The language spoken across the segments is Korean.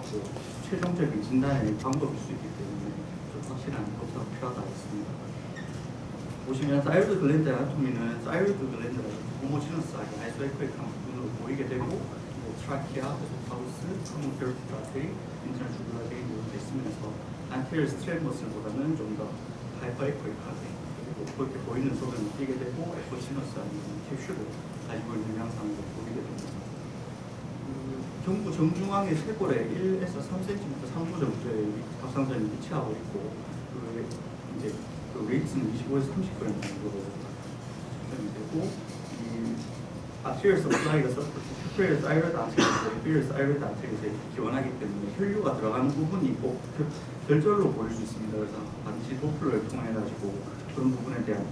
하고 최종적인 진단의 방법일 수 있기 때문에 좀 확실한 검사가 필요하다 했습니다. 보시면 사이로이드 글랜드 아나토미는 사이로이드 글랜드가 호모지너스하게 아이소에코익한 부분으로 보이게 되고 트라키아, 에소파우스, 커먼페로티드 아테리, 인터널 주블라 베인으로 있으면서 안테리얼 스트레머스보다는 좀 더 하이퍼에코익하게 그리고 그렇게 보이는 소변을 띄게 되고 에코지너스 아니면 캡슐을 가지고 있는 양상으로 보이게 됩니다. 경부 정중앙의 쇄골에 1에서 3cm, 3부 정도의 갑상선이 위치하고 있고 이제 그 웨이트는 25에서 30g 정도로 측정이 되고 이 아티리얼 서플라이가 슈퍼리얼 사이로이드 아테리에서 인피리얼 사이로이드 아테리에서 기원하기 때문에 혈류가 들어가는 부분이 꼭 결절로 보일 수 있습니다. 그래서 반드시 도플러를 통해 가지고 그런 부분에 대한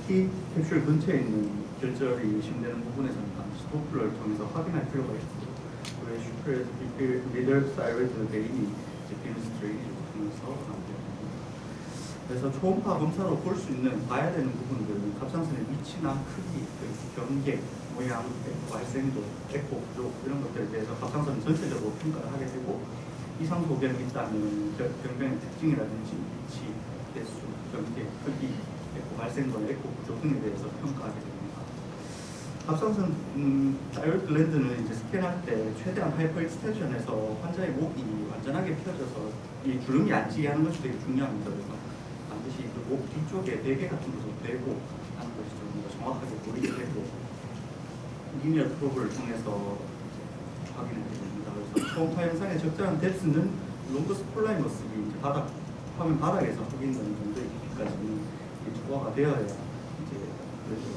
특히 캡슐 근처에 있는 결절이 의심되는 부분에서는 반드시 도플러를 통해서 확인할 필요가 있고 왜 슈퍼리얼 미들 사이로이드 베인이 데모스트레이션을 통해서 합니다. 그래서 초음파 검사로 볼 수 있는 봐야 되는 부분들은 갑상선의 위치나 크기, 경계, 모양, 에코 발생도, 에코 구조 이런 것들에 대해서 갑상선 전체적으로 평가를 하게 되고 이상 소견이 있다면 병변의 특징이라든지 위치, 개수, 경계, 크기, 에코 발생도, 에코 구조 등에 대해서 평가하게 됩니다. 갑상선 사이로이드 글랜드는 이제 스캔할 때 최대한 하이퍼 익스텐션에서 환자의 목이 완전하게 펴져서 이 주름이 안 지게 하는 것이 되게 중요합니다. 그래서 반드시 그 목 뒤쪽에 베개 같은 것을 대고 하는 것이 좀 더 정확하게 보이게 되고 리니어 프로브를 통해서 확인하게 됩니다. 그래서 초음파 영상의 적절한 뎁스는 롱거스 폴라이머스이 이제 화면 바닥에서 확인되는 정도의 깊이까지는 초과가 되어야 이제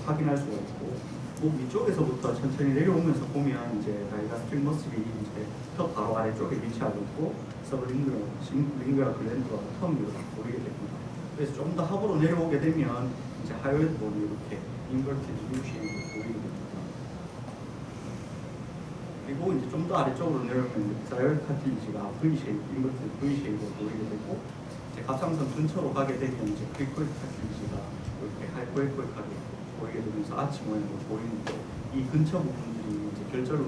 확인할 수가 있고 목 위쪽에서부터 천천히 내려오면서 보면 이제 다이가스트릭 머슬이 이제 턱 바로 아래쪽에 위치하고 있고 서브링구라 글랜드와 텀으로 보이게 됩니다. 그래서 좀 더 하부로 내려오게 되면 이제 하이웨드 본이 이렇게 인버티드 U쉐입으로 보이게 됩니다. 그리고 이제 좀 더 아래쪽으로 내려오면 사이얼 카틸리지가 V쉐입, 인버티드 V쉐입으로 보이게 되고 이제 갑상선 근처로 가게 되면 이제 크리코이드 카틸리지가 이렇게 하이퍼에코익하게 보이게 되면서 아치 모양으로 보이는데 이 근처 부분들이 이제 결절을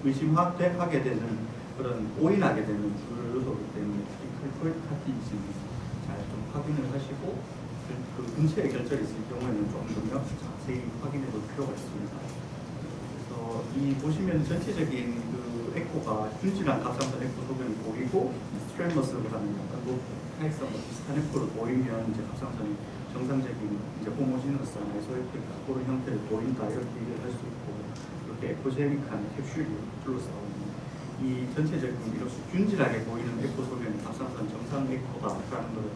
의심하게 되는 그런 오인하게 되는 줄 요소이기 때문에 크리코이드 카틸리지는 잘 좀 확인을 하시고 그 근처에 결절이 있을 경우에는 좀 더 자세히 확인해 볼 필요가 있습니다. 그래서 이 보시면 전체적인 그 에코가 균질한 갑상선 에코 소변이 보이고 스트레머스보다는 약간 하이성과 비슷한 에코를 보이면 이제 갑상선이 정상적인 이제 호모지너스나 아이소에코익 그런 형태를 보인다 이렇게 얘기를 할 수 있고 이렇게 에코제닉한 캡슐이 둘러싸고 있는 이 전체적인 이렇게 균질하게 보이는 에코 소변이 갑상선 정상 에코다라는 걸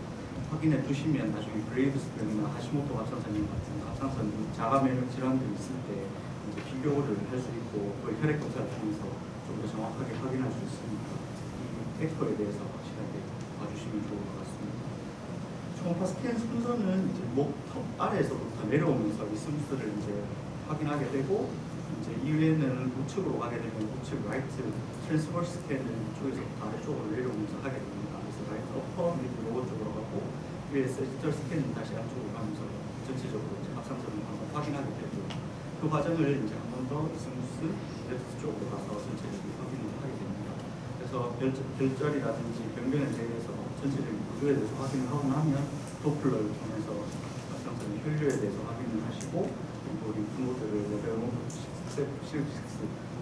확인해 두시면 나중에 그레이브스병이나 하시모토 갑상선염 같은 갑상선 자가 면역 질환들이 있을 때 이제 비교를 할 수 있고 또 혈액 검사를 통해서 좀 더 정확하게 확인할 수 있으니까 이 에코에 대해서 확실하게 봐주시면 좋을 것 같습니다. 초음파 스캔 순서는 이제 목턱 아래에서부터 내려오면서 이 순서를 이제 확인하게 되고 이제 이후에는 우측으로 가게 되면 우측 라이트 트랜스버스 스캔을 이쪽에서부터 아래쪽으로 내려오면서 하게 됩니다. 그래서 라이트 어퍼 미드 로어 쪽으로 가고 위에 세지털 스캔은 다시 안쪽으로 가면서 전체적으로 이제 갑상선을 한번 확인하게 되고 그 과정을 이제 한 번 더 스무스 레프트 쪽으로 가서 전체적인 확인을 하게 됩니다. 그래서 결절이라든지 병변에 대해서 전체적인 구조에 대해서 확인을 하고 나면 도플러를 통해서 갑상선의 혈류에 대해서 확인을 하시고 그리고 림프노드를 레벨 1, 6,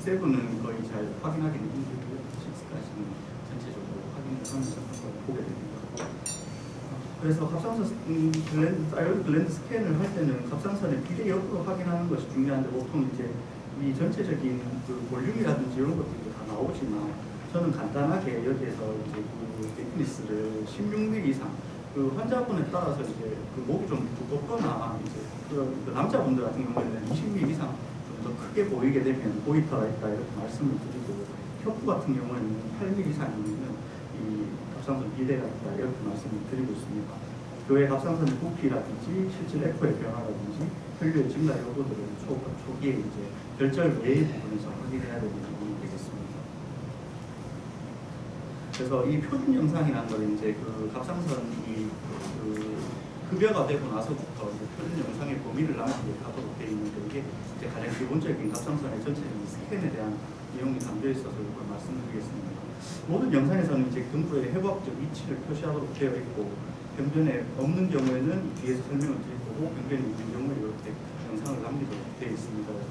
7는 거의 잘 확인하기는 힘들고요. 6까지는 전체적으로 확인을 하면서 보게 됩니다. 그래서 갑상선 사이로이드 글랜드 스캔을 할 때는 갑상선의 비례 여부를 확인하는 것이 중요한데 보통 이제 이 전체적인 그 볼륨이라든지 이런 것들이 다 나오지만 저는 간단하게 여기에서 이제 그 데피니스를 16mm 이상 그 환자분에 따라서 이제 그 목이 좀 두껍거나 이제 그 남자분들 같은 경우에는 20mm 이상 좀 더 크게 보이게 되면 고이터가 있다 이렇게 말씀을 드리고 혁부 같은 경우에는 8mm 이상이면 이 갑상선 비대가 있다 이렇게 말씀을 드리고 있습니다. 교회 갑상선의 부피라든지 실질 에코의 변화라든지 혈류의 증가 여부들을 초기에 이제 결절 외의 부분에서 확인해야 되는 부분이 되겠습니다. 그래서 이 표준 영상이라는 걸 이제 그 갑상선이 그 급여가 되고 나서부터 이제 표준 영상의 범위를 나누게 하도록 되어 있는데 이게 이제 가장 기본적인 갑상선의 전체적인 스캔에 대한 내용이 담겨 있어서 이걸 말씀드리겠습니다. 모든 영상에서는 이제 경부의 해부학적 위치를 표시하도록 되어 있고, 병변에 없는 경우에는 뒤에서 설명을 드릴 거고, 병변이 있는 경우에 이렇게 영상을 남기도록 되어 있습니다. 그래서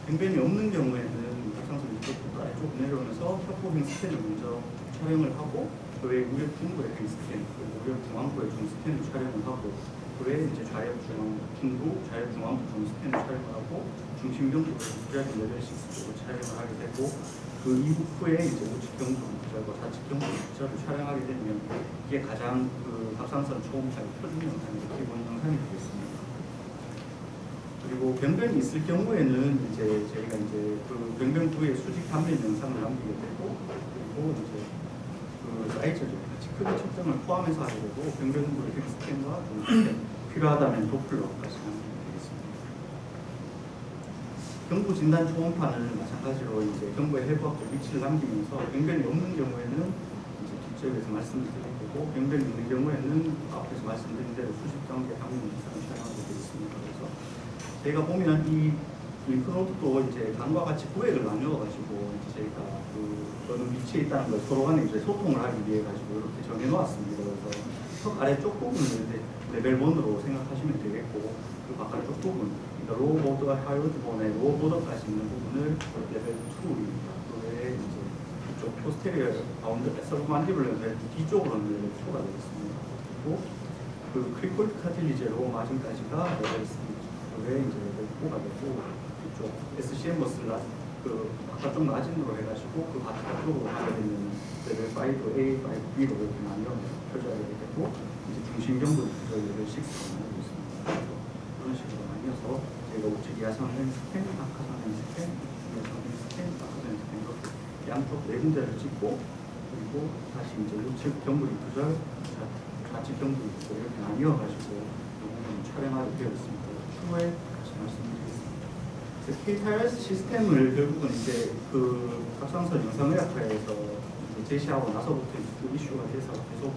병변이 없는 경우에는 갑상선 이쪽부터 아래쪽 내려오면서 협곡행 스캔을 먼저 촬영을 하고, 그 외에 우엽 중부의 행 스캔, 그리고 우엽 중앙부의 중 스캔을 촬영을 하고, 그 외에 이제 좌엽 중부, 좌엽 중앙부 중 스캔을 촬영을 하고, 중심경부를 구자기 레벨 6쪽으로 촬영을 하게 되고, 그 이후에 이제 우측 경부 구자과 좌측 경부 구자를 촬영하게 되면 이게 가장 그 갑상선 초음파의 표준 영상의 기본 영상이 되겠습니다. 그리고 병변이 있을 경우에는 이제 저희가 이제 그 병변 부위의 수직 단면 영상을 남기게 되고, 그리고 이제 그 사이즈를 같이 크기 측정을 포함해서 하게 되고, 병변 부위 스캔과 스캔 필요하다면 도플러까지 남기게 되겠습니다. 경부 진단 초음파는 마찬가지로 이제 경부의 해부학적 위치를 남기면서 병변이 없는 경우에는 이제 뒤쪽에서 말씀을 드릴 거고, 병변이 있는 경우에는 앞에서 말씀드린 대로 수직 단계 단면 영상을 촬영하게 되어 있습니다. 그래서 저희가 보면 이 림프노드도 이제 간과 같이 구획을 나누어가지고 저희가 그 어느 위치에 있다는 걸 서로 간에 이제 소통을 하기 위해 가지고 이렇게 정해놓았습니다. 그래서 턱 아래쪽 부분을 이제 레벨 1으로 생각하시면 되겠고, 그 바깥쪽 부분, 그러니까 로우 보드와 하이로드 본의 로우 보드까지 있는 부분을 레벨 2입니다. 그 외에 이제 이쪽 포스테리어 가운데 서브만디블 레벨 뒤쪽으로는 레벨 2가 되겠습니다. 그리고 그 크리콜 카틸리제로 마진까지가 레벨 3입니다. 그 외에 이제 레벨 4가 되고, 이쪽 SCM 버스를 그 바깥쪽 마진으로 해가지고 그 바깥쪽으로 가게 되면 레벨 5A, 5B로 이렇게 나뉘어 표시하게 되고, 이제 중심경부 레벨 6로 나뉘고 있습니다. 그런 식으로 나뉘어서 저희가 우측 야성행 스캔, 박하성행 스캔, 야성행 스캔, 박하성행 스캔 이렇게 양쪽 네 군데를 찍고, 그리고 다시 이제 우측 경부 리프절, 좌측 경부 리프절 이렇게 나뉘어가지고 이 부분을 촬영하게 되어 있습니다. 추후에 다시 말씀드리겠습니다. K-TARS 시스템을 결국은 이제 그 갑상선 영상의학과에서 제시하고 나서부터 그 이슈가 돼서 계속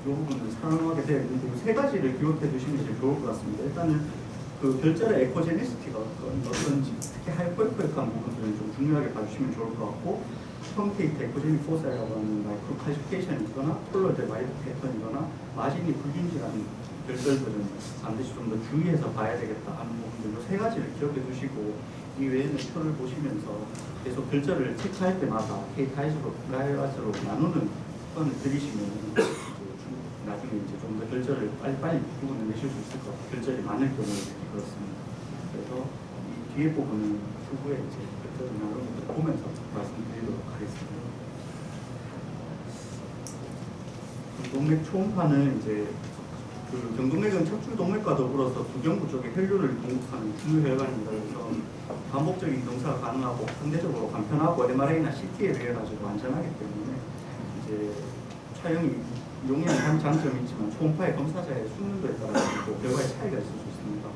이 부분을 사용하게 되어 있는데, 이 세 가지를 기억해 두시면 제일 좋을 것 같습니다. 일단은 그 결절의 에코제니시티가 어떤지, 특히 하이포에코익한 부분들은 좀 중요하게 봐주시면 좋을 것 같고, 펑테이트 에코제닉 포사라고 하는 마이크로 칼시피케이션이 있거나 폴로드 와이드 패턴이거나 마진이 불균질한 결절들은 반드시 좀 더 주의해서 봐야 되겠다 하는 부분들, 세 가지를 기억해 두시고, 이 외에는 표를 보시면서 계속 결절을 체크할 때마다 K-타입으로 나누는 습관을 들이시면 나중에 이제 좀 더 결절을 빨리 구분을 내실 수 있을 것 같아요. 결절이 많을 경우에 특히 그렇습니다. 그래서 이 뒤에 부분은 추후에 이제 결절을 나누는 것을 보면서 말씀드리도록 하겠습니다. 경동맥 초음파는 이제 그 경동맥은 척추 동맥과 더불어서 두경부 쪽에 혈류를 공급하는 중요 혈관입니다. 그래서 반복적인 동사가 가능하고 상대적으로 간편하고 MRI나 CT에 비해 가지고 안전하기 때문에 이제 촬영이 용이한 한 장점이 있지만 초음파의 검사자의 숙련도에 따라 결과의 차이가 있을 수 있습니다.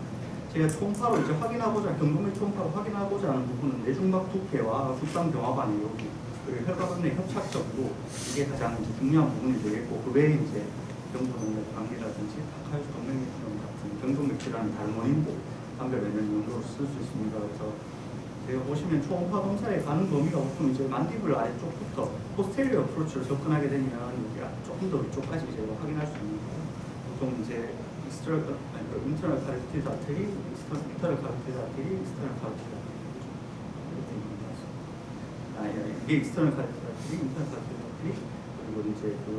제가 초음파로 이제 확인하고자, 경동맥 초음파로 확인하고자 하는 부분은 내중막 두께와 굿당 경화관의 여기, 그리고 혈관 내 협착 정도, 이게 가장 이제 중요한 부분이 되겠고, 그 외에 이제 경동맥 관계라든지 다카이스 동맥 같은 경동맥 질환의 다른 원인도 판별 외면 용도로 쓸 수 있습니다. 그래서 제가 보시면 초음파 검사에 가는 범위가 보통 이제 만디블 아래쪽부터 포스테리어 어프로치로 접근하게 되면 조금 더 위쪽까지 제가 확인할 수 있는 거고, 보통 이제 인터널 카로티드 아테리, 인터널 카로티드 아테리, 익스터널 카로티드 아테리 이렇게 있습니다. 이게 익스터널 카로티드 아테리, 인터널 카로티드 아테리, 그리고 이제 그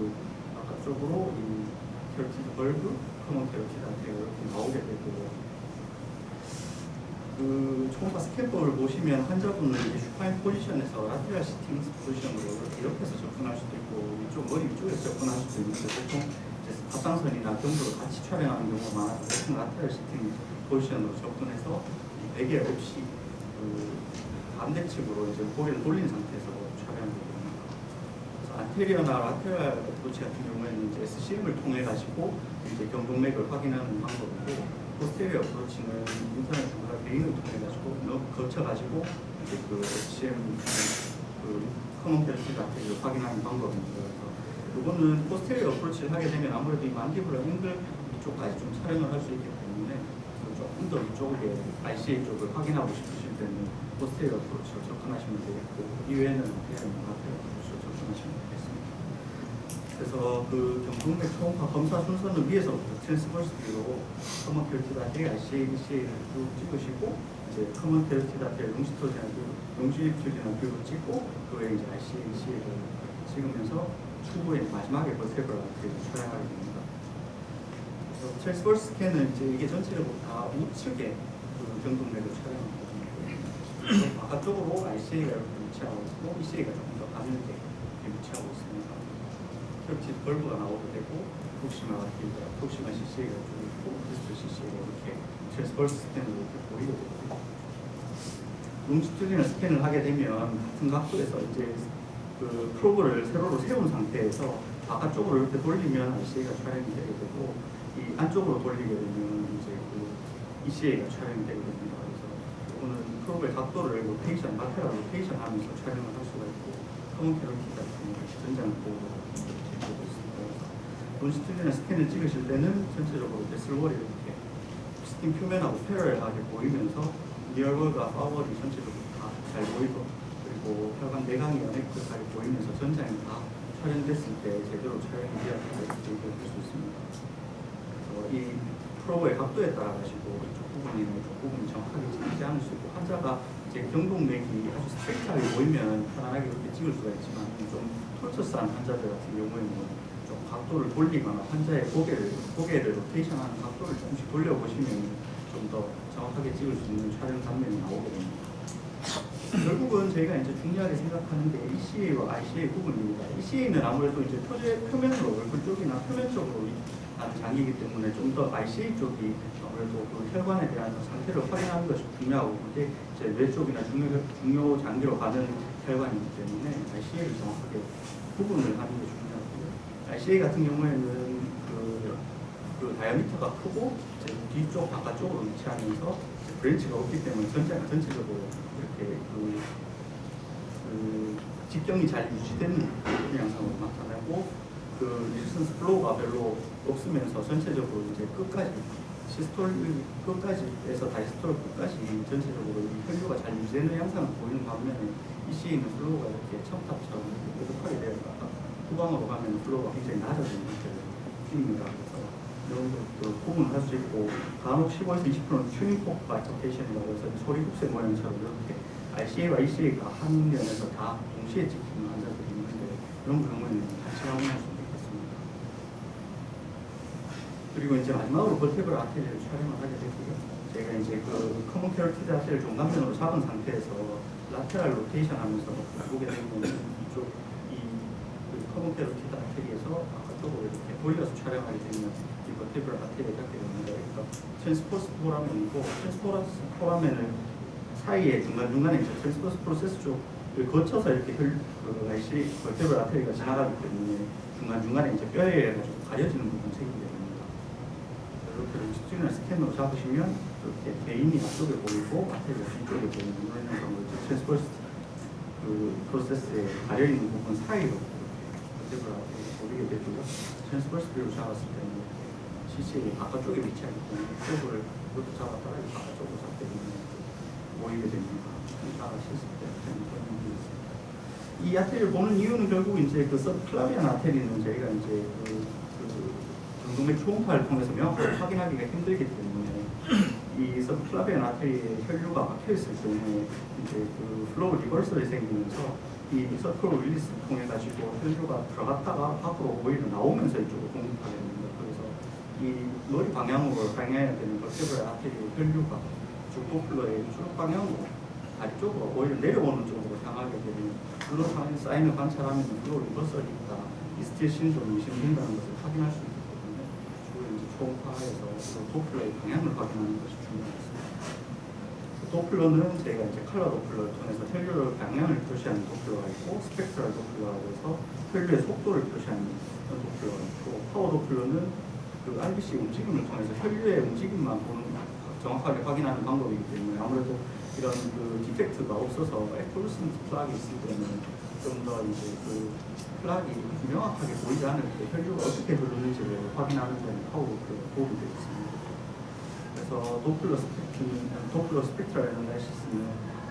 바깥쪽으로 이 캐로티드 벌브, 커먼 캐로티드 아테리가 이렇게 나오게 되고, 그 초음파 스캔법을 보시면 환자분은 슈파인 포지션에서 라테랄 시팅 포지션으로 이렇게 해서 접근할 수도 있고, 이쪽 머리 위쪽에서 접근할 수도 있는데, 보통 갑상선이나 경부를 같이 촬영하는 경우가 많아서 보통 라테랄 시팅 포지션으로 접근해서 베개 없이 그 반대측으로 이제 고개를 돌린 상태에서 촬영하게 됩니다. 그래서 안테리어나 라테랄 어프로치 같은 경우에는 이제 SCM을 통해 가지고 이제 경동맥을 확인하는 방법이고, 포스테리어 어프로치는 인터넷 주사 베인을 통해 가지고 거쳐 가지고 이제 그 HCM 그 커먼 캐로티드 아테리를 확인하는 방법입니다. 그래서 이거는 포스테리어 어프로치를 하게 되면 아무래도 이 만디블러 앵글 이쪽까지 좀 촬영을 할 수 있기 때문에 조금 더 이쪽에 ICA 쪽을 확인하고 싶으시면 때는 포스테리어 어프로치로 접근하시면 되겠고, 이외에는 그냥 라테럴 어프로치로 접근하시면 되겠습니다. 그래서 그 경동맥 초음파 검사 순서는 위에서부터 트랜스버스 뷰로 커먼 캐로티드 아테리 RCA, BCA를 쭉 찍으시고, 이제 커먼 캐로티드 아테리 롱지튜디널 뷰로 찍고, 그 외에 이제 RCA, BCA를 찍으면서 추후에 마지막에 버테브럴 아테리를 촬영하게 됩니다. 트랜스버스 스캔은 이제 이게 전체적으로 다 우측에 그 경동맥을 촬영하거든요. 바깥쪽으로 RCA가 이렇게 위치하고 있고, BCA가 조금 더 가늘게 위치하고 있습니다. 캐로티드 벌브가 나오도 되고, 프록시마가 길다, 프록시마 CCA가 좀 있고, 디스트 CCA가 이렇게 트랜스버스 스캔으로 이렇게 보이게 되거든요. 롱지튜디널 스캔을 하게 되면 같은 각도에서 이제 그 프로브를 세로로 세운 상태에서 바깥쪽으로 이렇게 돌리면 RCA가 촬영이 되게 되고, 이 안쪽으로 돌리게 되면 이제 그 ECA가 촬영이 되게 됩니다. 그래서 이거는 프로브의 각도를 로테이션, 라테럴 로테이션 하면서 촬영을 할 수가 있고, 커먼 캐로티드 같은 전장을 보고 되고 있습니다. 그래서 롱지튜디널 스캔을 찍으실 때는 전체적으로 베슬월이 이렇게 스킨 표면하고 패러렐하게 보이면서 리얼월과 파워월이 전체적으로 다 잘 보이고, 그리고 혈관 내강이 어넥트하게 보이면서 전장이 다 촬영됐을 때 제대로 촬영이 되었다고 얘기할 수 있습니다. 이 프로브의 각도에 따라 가지고 이쪽 부분이나 이쪽 부분이 정확하게 찍히지 않을 수 있고, 환자가 이제 경동맥이 아주 스트레이트하게 보이면 편안하게 이렇게 찍을 수가 있지만, 좀 톨처스한 환자들 같은 경우에는 좀 각도를 돌리거나 환자의 고개를 로테이션하는 각도를 조금씩 돌려보시면 좀 더 정확하게 찍을 수 있는 촬영 장면이 나오게 됩니다. 결국은 저희가 이제 중요하게 생각하는 게 ECA와 RCA 부분입니다. ECA는 아무래도 이제 표면으로 얼굴 쪽이나 표면 쪽으로 하는 장이기 때문에 좀 더 RCA 쪽이 아무래도 그 혈관에 대한 상태를 확인하는 것이 중요하고, 그게 이제 뇌 쪽이나 중요 장기로 가는 혈관이기 때문에 RCA를 정확하게 구분을 하는 게 중요하고요. RCA 같은 경우에는 그 다이아미터가 크고 이제 뒤쪽 바깥쪽으로 위치하면서 브랜치가 없기 때문에 전체적으로 이렇게 그 직경이 잘 유지되는 양상으로 나타나고, 그 리스턴스 플로우가 별로 없으면서 전체적으로 이제 끝까지 시스톨 끝까지에서 다이스톨 끝까지 전체적으로 이 혈류가 잘 유지되는 양상을 보이는 반면에 ECA는 플로우가 이렇게 첨탑처럼 뾰족하게 되어서 후방으로 가면 플로우가 굉장히 낮아지는 형태입니다. 그래서 이런 것도 구분을 할 수 있고, 간혹 15에서 20%는 튜닝폭 바이터케이션이라고 해서 소리국색 모양처럼 이렇게 RCA와 ECA가 한 면에서 다 동시에 찍히는 환자들이 있는데, 이런 경우에는 같이 확인할 수 있겠습니다. 그리고 이제 마지막으로 버테브럴 아테리를 촬영을 하게 되고요. 제가 이제 그 커먼 캐로티드 아테리를 종강면으로 잡은 상태에서 라테랄 로테이션 하면서 보게 되면 이쪽 그 커먼 캐로티드 아테리에서 바깥쪽으로 이렇게 돌려서 촬영하게 되면 이 버테브럴 아테리를 잡게 됩니다. 그러니까 트랜스포스 포라멘이고, 트랜스포스 포라멘을 사이에 중간중간에 이제 트랜스포스 프로세스 쪽을 거쳐서 이렇게 버테브럴 아테리가 지나가기 때문에 중간중간에 이제 뼈에 가지고 가려지는 부분이 생기게 됩니다. 이렇게 롱지튜디널 스캔으로 잡으시면 이렇게 베인이 앞쪽에 보이고 아테리가 뒤쪽에 보이는 이런 현상으로 트랜스포스 그 프로세스에 가려있는 부분 사이로 버테브럴 아테리가 보이게 되고요. 트랜스포스 뷰로 잡았을 때는 CCA 바깥쪽에 위치하기 때문에 쪽을 이렇게 잡았다가 바깥쪽으로 잡게 되면 보이게 됩니다. 잘하셨을 때 설명드리겠습니다. 이 아테리를 보는 이유는 결국 이제 그 서브클라비안 아테리는 저희가 이제 그 경동맥 초음파를 통해서 명확하게 확인하기가 힘들기 때문에 이 서브클라비안 아테리에 혈류가 막혀 있을 경우에 이제 그 플로우 리버설이 생기면서 이 서클 릴리스를 통해 가지고 혈류가 들어갔다가 밖으로 오히려 나오면서 이쪽으로 공급하게 됩니다. 그래서 이 머리 방향으로 방향해야 되는 버테브럴 아테리의 혈류가 도플러의 쭉 방향으로 다리 쪽으로 오히려 내려오는 쪽으로 향하게 되면 블루 사인을 관찰하면 블루 리버설이 있다, 이스틸 신드롬이 의심된다는 것을 확인할 수 있기 때문에 주로 이제 초음파에서 도플러의 방향을 확인하는 것이 중요합니다. 도플러는 제가 이제 컬러 도플러를 통해서 혈류의 방향을 표시하는 도플러가 있고, 스펙트럴 도플러라고 해서 혈류의 속도를 표시하는 도플러가 있고, 파워 도플러는 그 RBC 움직임을 통해서 혈류의 움직임만 보는 정확하게 확인하는 방법이기 때문에 아무래도 이런 그 디펙트가 없어서 에콜루센트 플락이 있을 때는 좀 더 이제 그 플락이 명확하게 보이지 않을 때 혈류가 어떻게 흐르는지를 확인하는 데는 파워 도플러가 도움이 되겠습니다. 그래서 그래서 도플러 스펙트럴 애널라이시스는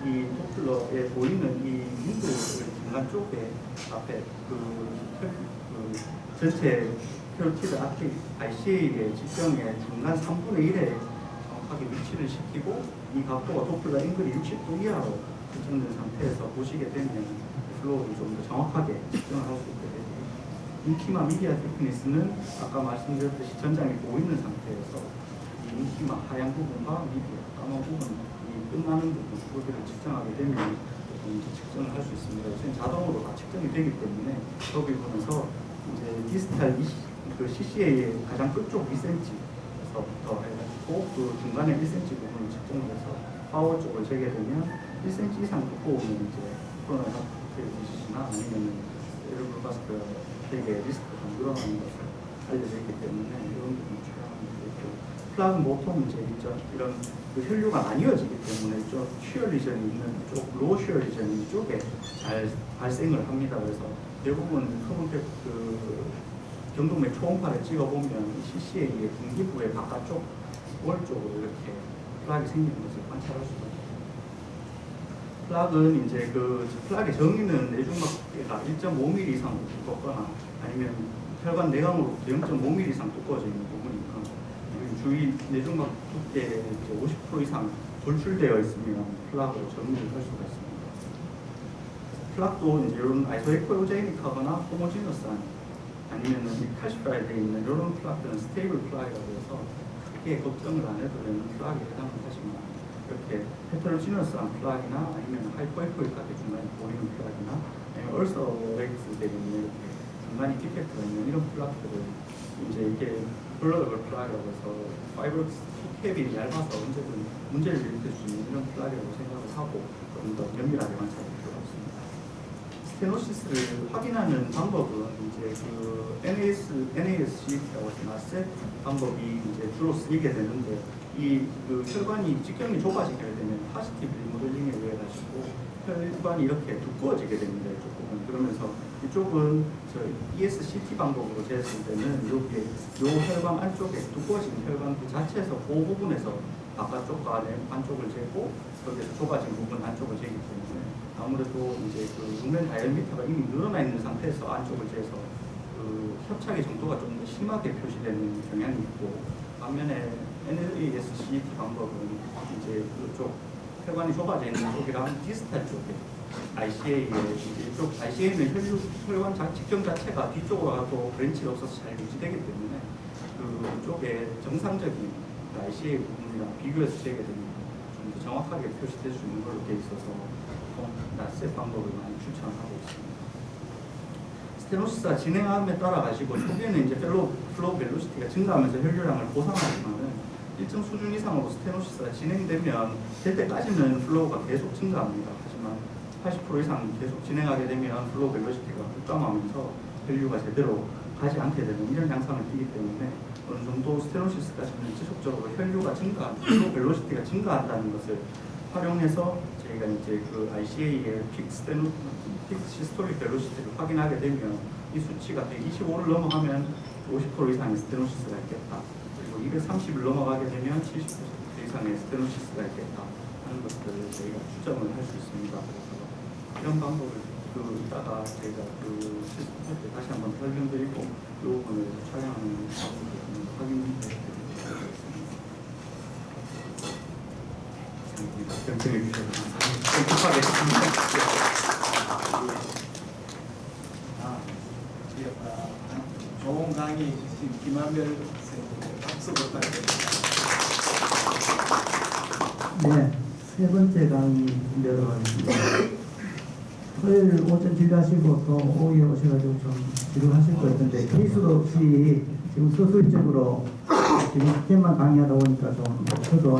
이 도플러에 보이는 이 윈도우 중간 쪽에 앞에 그 전체 캐로티드 앞에 ICA의 직경의 중간 3분의 1에 정확하게 위치를 시키고 이 각도가 도플러 앵글이 60도 이하로 설정된 상태에서 보시게 되면 플로우를 좀 더 정확하게 측정을 할 수 있게 되고, 인키마 미디어 테크니스는 아까 말씀드렸듯이 전장이 보이는 상태에서 이 인키마 하얀 부분과 미디어 까만 부분이 끝나는 부분 그것들을 측정하게 되면 이제 측정을 할 수 있습니다. 우선 자동으로 다 측정이 되기 때문에 여기 보면서 이제 디스탈 그 CCA의 가장 끝쪽 2cm에서부터 해가지고 그 중간에 1cm 부분을 측정을 해서 파워 쪽을 재게 되면 1cm 이상 두꺼우면 이제 코로나 디시나 아니면 에르블바스크 되게 리스크가 늘어나는 것을 알려져 있기 때문에 이런 부분을 촬영하는 게 있고, 플라그는 보통 이제 이런 그 혈류가 나뉘어지기 때문에 좀 쉬어 리전이 있는 쪽, 로우 쉬어 리전이 이쪽에 잘 발생을 합니다. 그래서 대부분 그 경동맥 초음파를 찍어보면 CCA의 분기부의 바깥쪽 월 쪽으로 이렇게 플락이 생기는 것을 관찰할 수가 있습니다. 플락은 이제 그 플락의 정의는 내중막계가 1.5mm 이상 두껍거나 아니면 혈관 내광으로 0.5mm 이상 두꺼워져 있는 부분이니까 주위 내중막 두께의 50% 이상 돌출되어 있으면 플락으로 정의를 할 수가 있습니다. 플락도 이제 이런 아이소에코제닉하거나 호모지너스한 아니면은 칼시파이 되어 있는 이런 플락들은 스테이블 플락이라고 해서 크게 걱정을 안 해도 되는 플락에 해당을 하지만, 이렇게 헤테로지너스한 플락이나 아니면 하이퍼에코이하게 중간에 보이는 플락이나 아니면 얼서레이트 되어 있는 이렇게 중간에 디펙트가 있는 이런 플락들을 이제 이게 블러더블 플락이라고 해서 파이버 캡이 얇아서 언제든 문제를 일으킬 수 있는 이런 플락이라고 생각을 하고 좀 더 면밀하게 관찰할 필요가 없습니다. 스테노시스를 확인하는 방법은 이제 그 NASC라고 해서 나셋 방법이 이제 주로 쓰이게 되는데, 이 그 혈관이 직경이 좁아지게 되면 파지티브 리모델링에 의해 가지고 혈관이 이렇게 두꺼워지게 됩니다. 이쪽 부분. 그러면서 이쪽은 저 ESCT 방법으로 재었을 때는 여기에 요 혈관 안쪽에 두꺼워진 혈관 그 자체에서 그 부분에서 바깥쪽과 안쪽을 재고 여기서 좁아진 부분 안쪽을 재기 때문에 아무래도 이제 그 루멘 다이아미터가 이미 늘어나 있는 상태에서 안쪽을 재서 그 협착의 정도가 좀 더 심하게 표시되는 경향이 있고, 반면에 NASCT 방법은 이제 그쪽 혈관이 좁아져 있는 쪽이랑 디스탈 쪽에 ICA의 이쪽 ICA는 혈관 직경 자체가 뒤쪽으로 가도 브랜치가 없어서 잘 유지되기 때문에 그쪽에 정상적인 ICA 부분이랑 비교해서 재게 되면 좀 더 정확하게 표시될 수 있는 걸로 되어 있어서 낫셋 방법을 많이 추천하고 있습니다. 스테노시스가 진행함에 따라 가지고 초기에는 이제 플로우 벨로시티가 증가하면서 혈류량을 보상하지만은 일정 수준 이상으로 스테노시스가 진행되면 될 때까지는 플로우가 계속 증가합니다. 하지만 80% 이상 계속 진행하게 되면 플로우 벨로시티가 급감하면서 혈류가 제대로 가지 않게 되는 이런 양상을 띠기 때문에 어느 정도 스테노시스까지는 지속적으로 혈류가 플로우 벨로시티가 증가한다는 것을 활용해서 저희가 이제 그 ICA의 픽 시스톨릭 벨로시티를 확인하게 되면 이 수치가 125를 넘어가면 50% 이상의 스테노시스가 있겠다. 그리고 230을 넘어가게 되면 70% 이상의 스테노시스가 있겠다 하는 것들을 저희가 추정을 할 수 있습니다. 그래서 이런 방법을 이따가 저희가 그 시스템 때 다시 한번 설명드리고 이 부분을 촬영하는 방법을 확인해 경청해 주셔서 감사합니다. 좋은 강의 해주신 김한별 선생님 박수 부탁드립니다. 네, 세 번째 강의 준비하도록 하겠습니다. 토요일 오전 진료하시고 또 오후에 오셔가지고 좀 진료하실 것 같은데 케이스도 없이 지금 서술적으로 지금 스캔만 강의하다 보니까 좀 저도